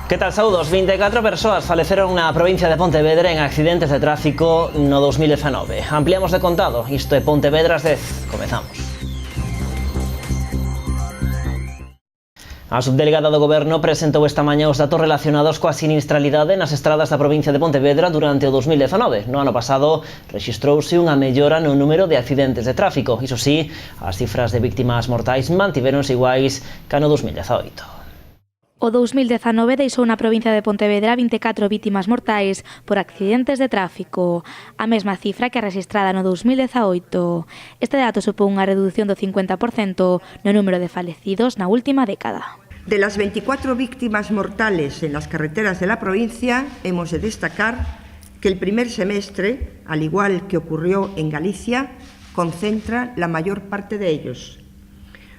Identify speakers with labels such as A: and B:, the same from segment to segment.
A: Que tal, saúdos? 24 persoas faleceron na provincia de Pontevedra en accidentes de tráfico no 2019. Ampliamos de contado, isto é Pontevedras 10. Comezamos. A subdelegada do Goberno presentou esta mañá os datos relacionados coa sinistralidade nas estradas da provincia de Pontevedra durante o 2019. No ano pasado rexistrouse unha mellora no número de accidentes de tráfico. Iso sí, as cifras de víctimas mortais mantiveronse iguais que no 2018.
B: O 2019 deixou na provincia de Pontevedra 24 vítimas mortais por accidentes de tráfico, a mesma cifra que a rexistrada no 2018. Este dato supón unha reducción do 50% no número de falecidos na última década.
C: De las 24 víctimas mortales en las carreteras de la provincia, hemos de destacar que el primer semestre, al igual que ocurrió en Galicia, concentra la mayor parte de ellos.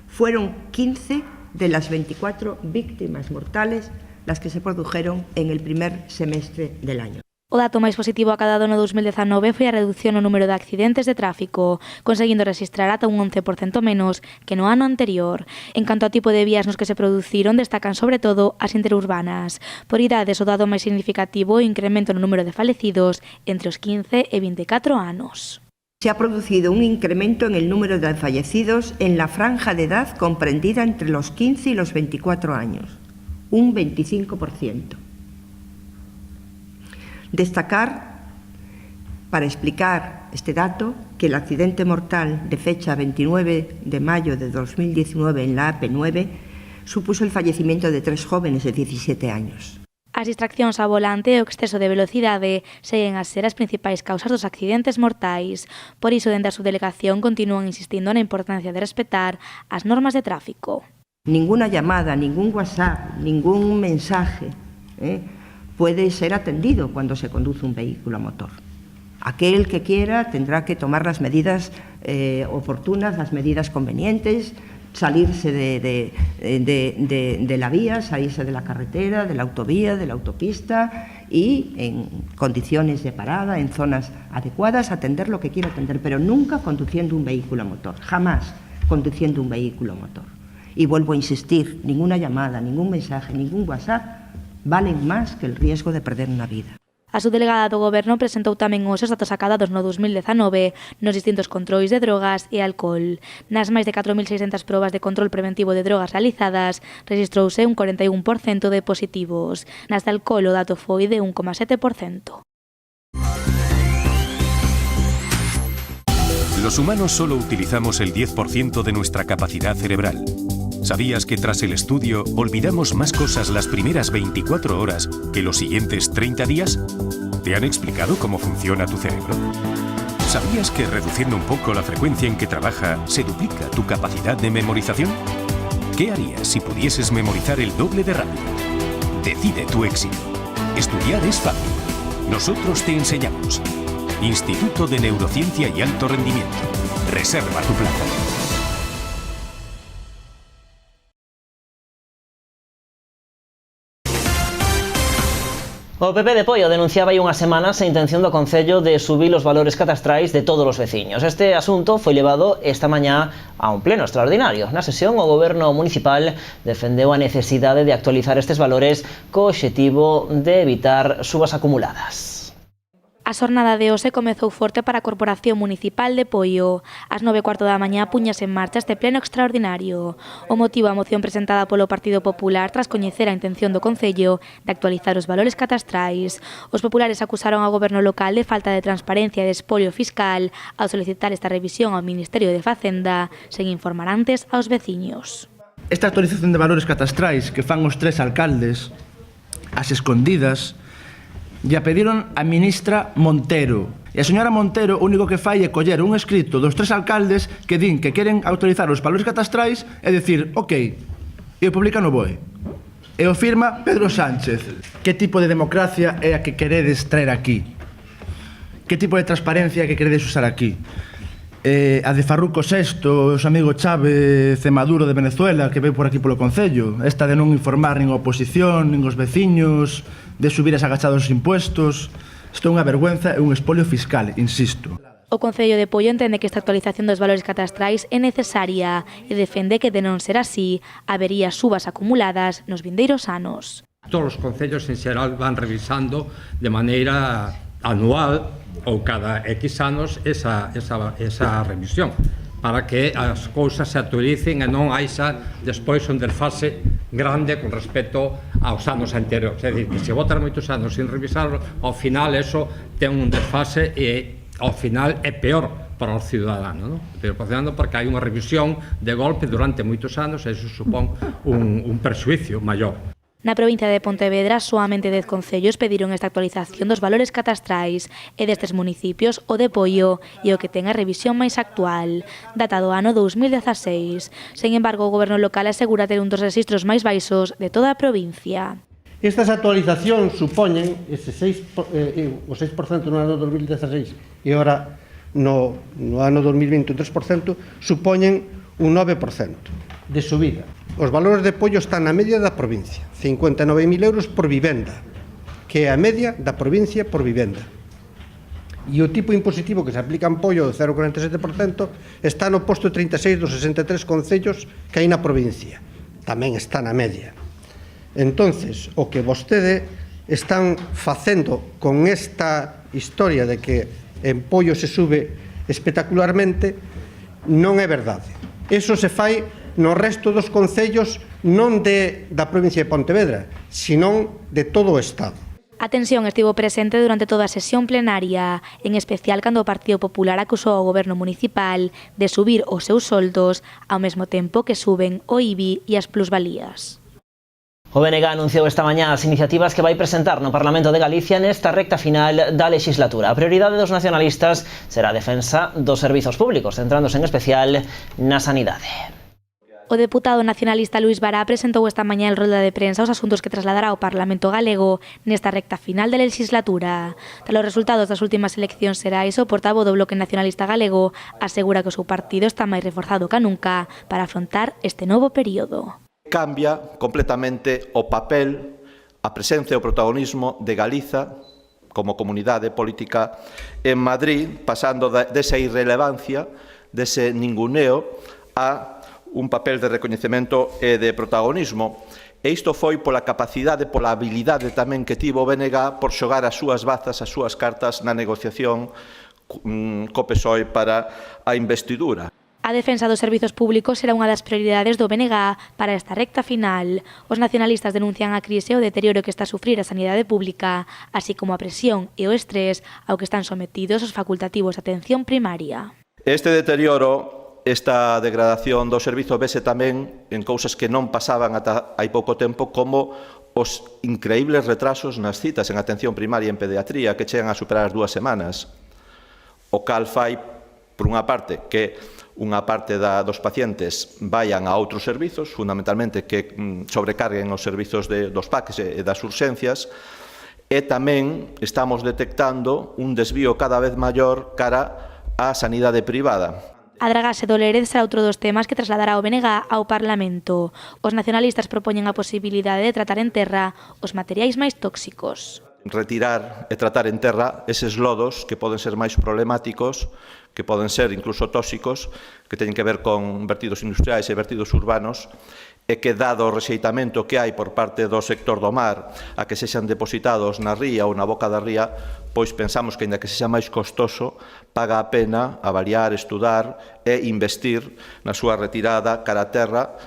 C: Fueron 15 de las 24 víctimas mortales las que se produjeron en el primer semestre del año.
B: O dato máis positivo acadado no 2019 foi a reducción no número de accidentes de tráfico, conseguindo registrar ata un 11% menos que no ano anterior. En canto ao tipo de vías nos que se produciron, destacan sobre todo as interurbanas. Por idades, o dado máis significativo é o incremento no número de falecidos entre os 15 e 24 anos.
C: Se ha producido un incremento en el número de fallecidos en la franja de edad comprendida entre los 15 y los 24 años, un 25%. Destacar, para explicar este dato, que el accidente mortal de fecha 29 de mayo de 2019 en la AP9 supuso el fallecimiento de 3 jóvenes de 17 años.
B: As distraccións ao volante e o exceso de velocidade seguen a ser as principais causas dos accidentes mortais. Por iso, dende a subdelegación, continúan insistindo na importancia de respetar as normas de tráfico.
C: Ninguna llamada, ningún WhatsApp, ningún mensaje puede ser atendido cuando se conduce un vehículo a motor. Aquel que quiera tendrá que tomar las medidas oportunas, las medidas convenientes, salirse de la vía, salirse de la carretera, de la autovía, de la autopista y en condiciones de parada, en zonas adecuadas, atender lo que quiera atender, pero nunca conduciendo un vehículo a motor, jamás conduciendo un vehículo a motor. Y vuelvo a insistir, ninguna llamada, ningún mensaje, ningún WhatsApp valen más que el riesgo de perder una vida.
B: A subdelegada do Goberno presentou tamén os datos acadados no 2019 nos distintos controis de drogas e alcohol. Nas máis de 4.600 probas de control preventivo de drogas realizadas, rexistrouse un 41% de positivos. Nas de alcohol o dato foi de 1,7%.
D: Los humanos solo utilizamos el 10% de nuestra capacidad cerebral. ¿Sabías que tras el estudio olvidamos más cosas las primeras 24 horas que los siguientes 30 días? ¿Te han explicado cómo funciona tu cerebro? ¿Sabías que reduciendo un poco la frecuencia en que trabaja se duplica tu capacidad de memorización? ¿Qué harías si pudieses memorizar el doble de rápido? Decide tu éxito. Estudiar es fácil. Nosotros te enseñamos. Instituto de Neurociencia y Alto Rendimiento. Reserva tu plaza.
A: O PP de Poio denunciaba hai unhas semanas a intención do Concello de subir os valores catastrais de todos os veciños. Este asunto foi levado esta mañá a un pleno extraordinario. Na sesión, o Goberno municipal defendeu a necesidade de actualizar estes valores co obxectivo de evitar subas acumuladas.
B: A xornada de hoxe comezou forte para a Corporación Municipal de Poio. Ás 9:15 da mañá puñase en marcha este pleno extraordinario. O motivo a moción presentada polo Partido Popular tras coñecer a intención do Concello de actualizar os valores catastrais. Os populares acusaron ao Goberno local de falta de transparencia e de espolio fiscal ao solicitar esta revisión ao Ministerio de Facenda sen informar antes aos veciños.
E: Esta actualización de valores catastrais que fan os 3 alcaldes, as escondidas, lle pediron a ministra Montero. E a señora Montero o único que fai é coller un escrito dos 3 alcaldes que din que queren actualizar os valores catastrais e dicir, ok, e o publica no BOE. E o firma Pedro Sánchez. Que tipo de democracia é a que queredes traer aquí? Que tipo de transparencia é a que queredes usar aquí? A de Farruco VI, os amigos Chávez e Maduro de Venezuela que veu por aquí polo Concello, esta de non informar nin a oposición, nin os veciños, de subir as agachados os impuestos. Isto é unha vergüenza e un espolio fiscal, insisto.
B: O Concello de Poio entende que esta actualización dos valores catastrais é necesaria e defende que de non ser así, habería subas acumuladas nos vindeiros anos.
F: Todos os concellos en xeral van revisando de maneira anual ou cada X anos esa revisión para que as cousas se actualicen e non haxa despois un desfase grande con respecto aos anos anteriores. É dicir, que se botan moitos anos sin revisarlo, ao final eso ten un desfase e ao final é peor para o cidadano, pero porque hai unha revisión de golpe durante moitos anos e iso supón un perxuicio maior.
B: Na provincia de Pontevedra, soamente 10 concellos pediron esta actualización dos valores catastrais e destes municipios o de Poio e o que ten a revisión máis actual, data do ano 2016. Sen embargo, o goberno local asegura ter un dos rexistros máis baixos de toda a provincia.
G: Estas actualizacións supoñen ese o 6% no ano 2016 e agora no ano 2020 o 3%, supoñen un 9% de subida. Os valores de Poio están na media da provincia, 59.000 euros por vivenda, que é a media da provincia por vivenda. E o tipo impositivo que se aplica en Poio, do 0,47%, está no posto 36 dos 63 concellos que hai na provincia. Tamén está na media. Entonces, o que vostede están facendo con esta historia de que en Poio se sube espectacularmente non é verdade. Eso se fai no resto dos concellos non da provincia de Pontevedra, senón de todo o Estado.
B: A tensión estivo presente durante toda a sesión plenaria, en especial cando o Partido Popular acusou ao goberno municipal de subir os seus soldos ao mesmo tempo que suben o IBI e as plusvalías.
A: O BNG anunciou esta mañá as iniciativas que vai presentar no Parlamento de Galicia nesta recta final da legislatura. A prioridade dos nacionalistas será a defensa dos servizos públicos, centrándose en especial na sanidade.
B: O deputado nacionalista Luís Bará presentou esta mañá en rolda de prensa os asuntos que trasladará ao Parlamento galego nesta recta final da legislatura. Tras os resultados das últimas eleccións xerais, o portavoz do Bloque Nacionalista Galego asegura que o seu partido está máis reforzado ca nunca para afrontar este novo período.
H: Cambia completamente o papel, a presencia e o protagonismo de Galiza como comunidade política en Madrid, pasando desa irrelevancia, dese ninguneo, a un papel de recoñecemento e de protagonismo. E isto foi pola capacidade, pola habilidade tamén que tivo o BNG por xogar as súas bazas, as súas cartas na negociación co PSOE para a investidura.
B: A defensa dos servizos públicos será unha das prioridades do BNG para esta recta final. Os nacionalistas denuncian a crise e o deterioro que está a sufrir a sanidade pública, así como a presión e o estrés ao que están sometidos os facultativos de atención primaria.
H: Este deterioro, esta degradación do servizo vese tamén en cousas que non pasaban ata hai pouco tempo, como os increíbles retrasos nas citas en atención primaria e en pediatría que chegan a superar as 2 semanas. O cal fai, por unha parte, que unha parte dos pacientes vayan a outros servizos, fundamentalmente que sobrecarguen os servizos dos PACs e das urxencias, e tamén estamos detectando un desvío cada vez maior cara á sanidade privada.
B: A dragase do Lérez será outro dos temas que trasladará o BNG ao Parlamento. Os nacionalistas propoñen a posibilidade de tratar en terra os materiais máis tóxicos.
H: Retirar e tratar en terra eses lodos que poden ser máis problemáticos, que poden ser incluso tóxicos, que teñen que ver con vertidos industriais e vertidos urbanos, e que, dado o rexeitamento que hai por parte do sector do mar a que sexan depositados na ría ou na boca da ría, pois pensamos que, ainda que sexa máis costoso, paga a pena avaliar, estudar e investir na súa retirada cara a terra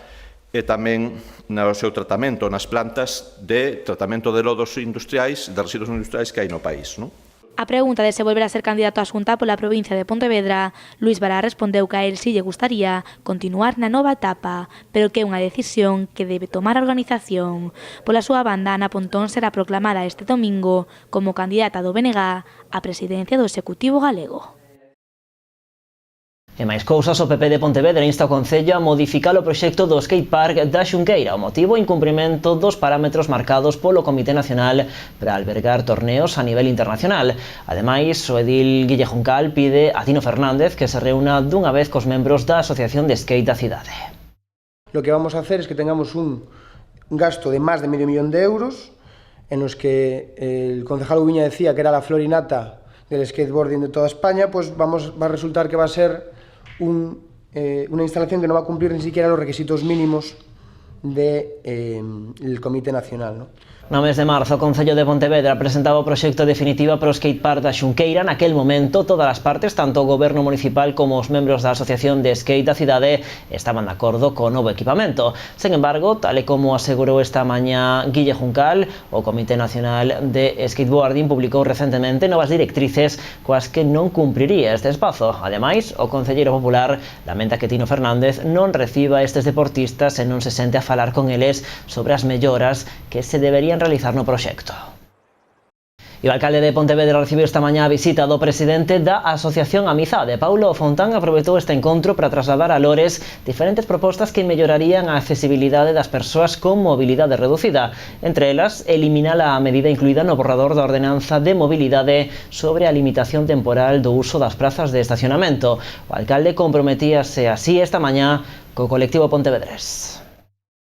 H: e tamén no seu tratamento nas plantas de tratamento de lodos industriais, de residuos industriais que hai no país, non?
B: A pregunta de se volver a ser candidato a Xunta pola provincia de Pontevedra, Luís Bará respondeu que a él sí lle gustaría continuar na nova etapa, pero que é unha decisión que debe tomar a organización. Pola súa banda, Ana Pontón será proclamada este domingo como candidata do BNG á presidencia do Executivo galego.
A: E máis cousas, o PP de Pontevedra insta o Concello a modificar o proxecto do skatepark da Xunqueira. O motivo, incumprimento dos parámetros marcados polo Comité Nacional para albergar torneos a nivel internacional. Ademais, o edil Guille Juncal pide a Tino Fernández que se reúna dunha vez cos membros da Asociación de Skate da cidade.
I: Lo que vamos a hacer es que tengamos un gasto de más de medio millón de euros, en los que el concejal Ubiña decía que era la florinata del skateboarding de toda España, pues va a resultar que va a ser una instalación que no va a cumplir ni siquiera los requisitos mínimos del Comité Nacional, ¿no?
A: No mes de marzo, o Concello de Pontevedra presentaba o proxecto definitiva para o skatepark da Xunqueira. Naquel momento, todas as partes, tanto o goberno municipal como os membros da Asociación de Skate da cidade, estaban de acordo co novo equipamento. Sen embargo, tal e como asegurou esta mañá Guille Juncal, o Comité Nacional de Skateboarding publicou recentemente novas directrices coas que non cumpriría este espazo. Ademais, o concelleiro popular lamenta que Tino Fernández non reciba estes deportistas e non se sente a falar con eles sobre as melloras que se deberían realizar no proxecto. E o alcalde de Pontevedra recibiu esta mañá a visita do presidente da Asociación Amizade. Paulo Fontán aproveitou este encontro para trasladar a Lores diferentes propostas que mellorarían a accesibilidade das persoas con mobilidade reducida. Entre elas, eliminar a medida incluída no borrador da ordenanza de mobilidade sobre a limitación temporal do uso das prazas de estacionamento. O alcalde comprometíase así esta mañá co colectivo pontevedrés.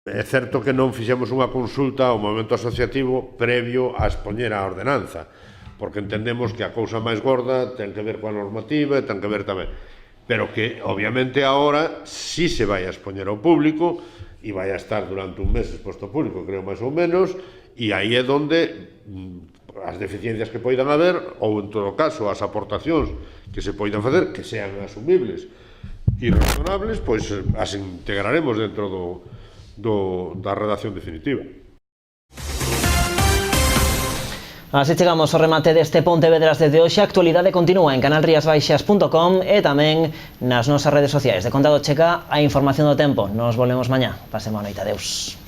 J: É certo que non fixemos unha consulta ao movimento asociativo previo a expoñer a ordenanza, porque entendemos que a cousa máis gorda ten que ver coa normativa e ten que ver tamén, pero que obviamente agora sí se vai a expoñer ao público e vai a estar durante un mes exposto ao público, creo máis ou menos, e aí é onde as deficiencias que poidan haber, ou en todo caso as aportacións que se poidan facer, que sean asumibles e razonables, pois as integraremos dentro da redacción definitiva.
A: Así chegamos ao remate deste Pontevedras desde hoxe. A actualidade continúa en canalriasbaixas.com e tamén nas nosas redes sociais. De contado chega a información do tempo. Nos volvemos mañá. Pasemos a noite. Adeus.